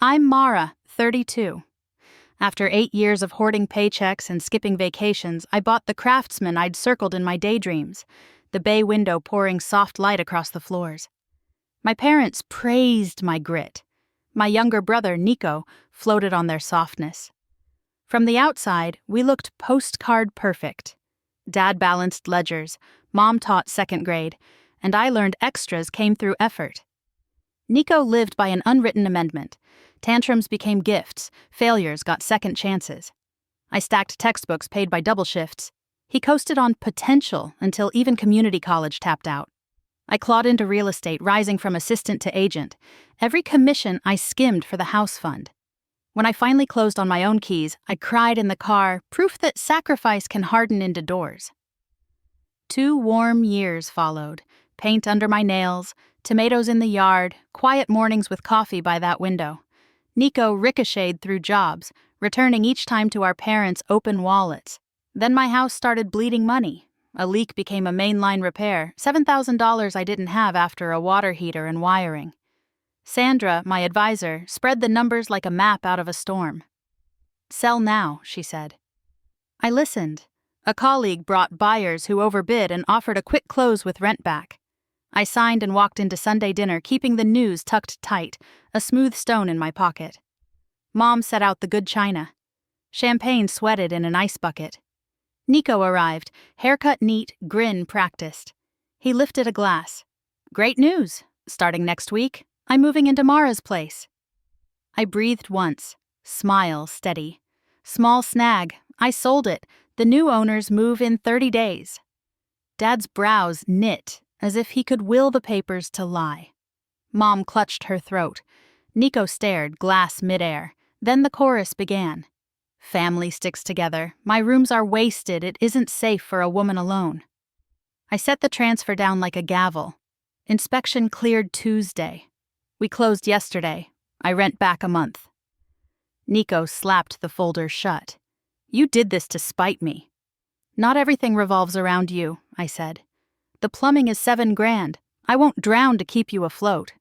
I'm Mara, 32. After 8 years of hoarding paychecks and skipping vacations, I bought the Craftsman I'd circled in my daydreams, the bay window pouring soft light across the floors. My parents praised my grit. My younger brother, Nico, floated on their softness. From the outside, we looked postcard perfect. Dad balanced ledgers, Mom taught second grade, and I learned extras came through effort. Nico lived by an unwritten amendment. Tantrums became gifts, failures got second chances. I stacked textbooks paid by double shifts. He coasted on potential until even community college tapped out. I clawed into real estate, rising from assistant to agent. Every commission I skimmed for the house fund. When I finally closed on my own keys, I cried in the car, proof that sacrifice can harden into doors. 2 warm years followed, paint under my nails, tomatoes in the yard, quiet mornings with coffee by that window. Nico ricocheted through jobs, returning each time to our parents' open wallets. Then my house started bleeding money. A leak became a mainline repair, $7,000 I didn't have after a water heater and wiring. Sandra, my advisor, spread the numbers like a map out of a storm. "Sell now," she said. I listened. A colleague brought buyers who overbid and offered a quick close with rent back. I signed and walked into Sunday dinner, keeping the news tucked tight, a smooth stone in my pocket. Mom set out the good china. Champagne sweated in an ice bucket. Nico arrived, haircut neat, grin practiced. He lifted a glass. "Great news. Starting next week, I'm moving into Mara's place." I breathed once, smile steady. Small snag, I sold it. The new owners move in 30 days. Dad's brows knit, as if he could will the papers to lie. Mom clutched her throat. Nico stared, glass midair. Then the chorus began. "Family sticks together. My rooms are wasted. It isn't safe for a woman alone." I set the transfer down like a gavel. Inspection cleared Tuesday. We closed yesterday. I rent back a month. Nico slapped the folder shut. "You did this to spite me." "Not everything revolves around you," I said. "The plumbing is $7,000. I won't drown to keep you afloat."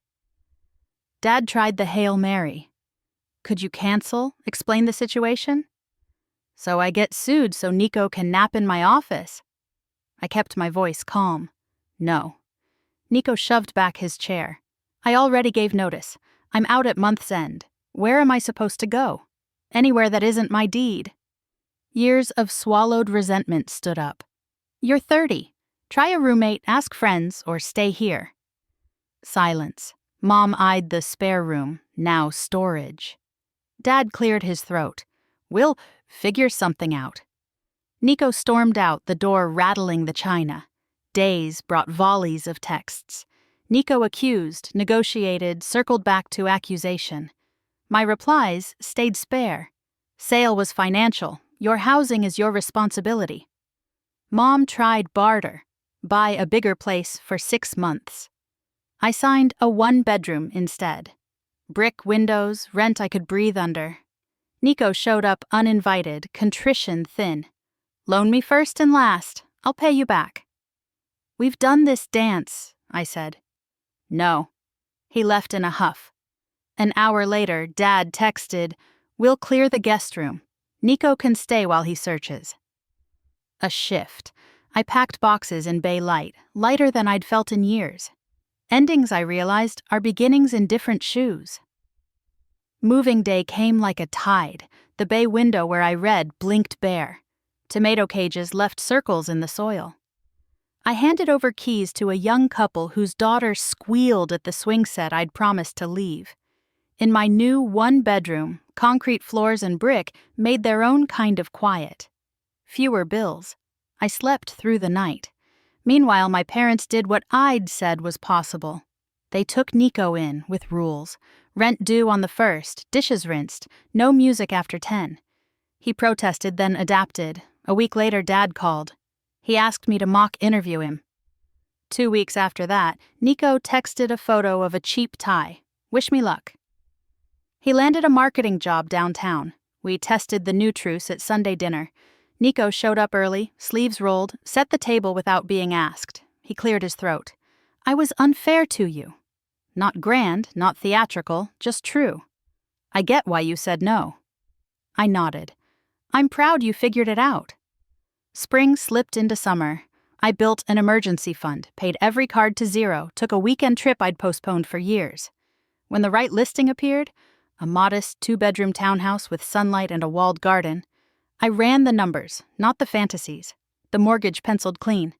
Dad tried the Hail Mary. "Could you cancel? Explain the situation?" "So I get sued so Nico can nap in my office?" I kept my voice calm. "No." Nico shoved back his chair. "I already gave notice. I'm out at month's end. Where am I supposed to go? Anywhere that isn't my deed." Years of swallowed resentment stood up. "You're 30. Try a roommate, ask friends, or stay here." Silence. Mom eyed the spare room, now storage. Dad cleared his throat. "We'll figure something out." Nico stormed out, the door rattling the china. Days brought volleys of texts. Nico accused, negotiated, circled back to accusation. My replies stayed spare. Sale was financial. Your housing is your responsibility. Mom tried barter. Buy a bigger place for 6 months. I signed a 1-bedroom instead. Brick windows, rent I could breathe under. Nico showed up uninvited, contrition thin. "Loan me first and last. I'll pay you back." "We've done this dance," I said. "No." He left in a huff. An hour later, Dad texted, "We'll clear the guest room. Nico can stay while he searches." A shift. I packed boxes in bay light, lighter than I'd felt in years. Endings, I realized, are beginnings in different shoes. Moving day came like a tide. The bay window where I read blinked bare. Tomato cages left circles in the soil. I handed over keys to a young couple whose daughter squealed at the swing set I'd promised to leave. In my new 1-bedroom, concrete floors and brick made their own kind of quiet. Fewer bills. I slept through the night. Meanwhile, my parents did what I'd said was possible. They took Nico in with rules. Rent due on the 1st, dishes rinsed, no music after 10. He protested, then adapted. A week later, Dad called. He asked me to mock interview him. 2 weeks after that, Nico texted a photo of a cheap tie. "Wish me luck." He landed a marketing job downtown. We tested the new truce at Sunday dinner. Nico showed up early, sleeves rolled, set the table without being asked. He cleared his throat. "I was unfair to you." Not grand, not theatrical, just true. I get why you said no. I nodded. I'm proud you figured it out. Spring slipped into summer. I built an emergency fund, paid every card to zero, took a weekend trip I'd postponed for years. When the right listing appeared, a modest 2-bedroom townhouse with sunlight and a walled garden, I ran the numbers, not the fantasies. The mortgage penciled clean.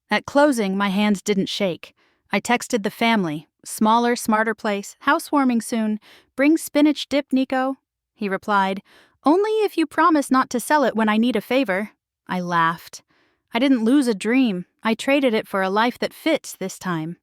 At closing, my hands didn't shake. I texted the family, smaller, smarter place, housewarming soon, bring spinach dip, Nico. He replied, only if you promise not to sell it when I need a favor. I laughed. I didn't lose a dream. I traded it for a life that fits this time.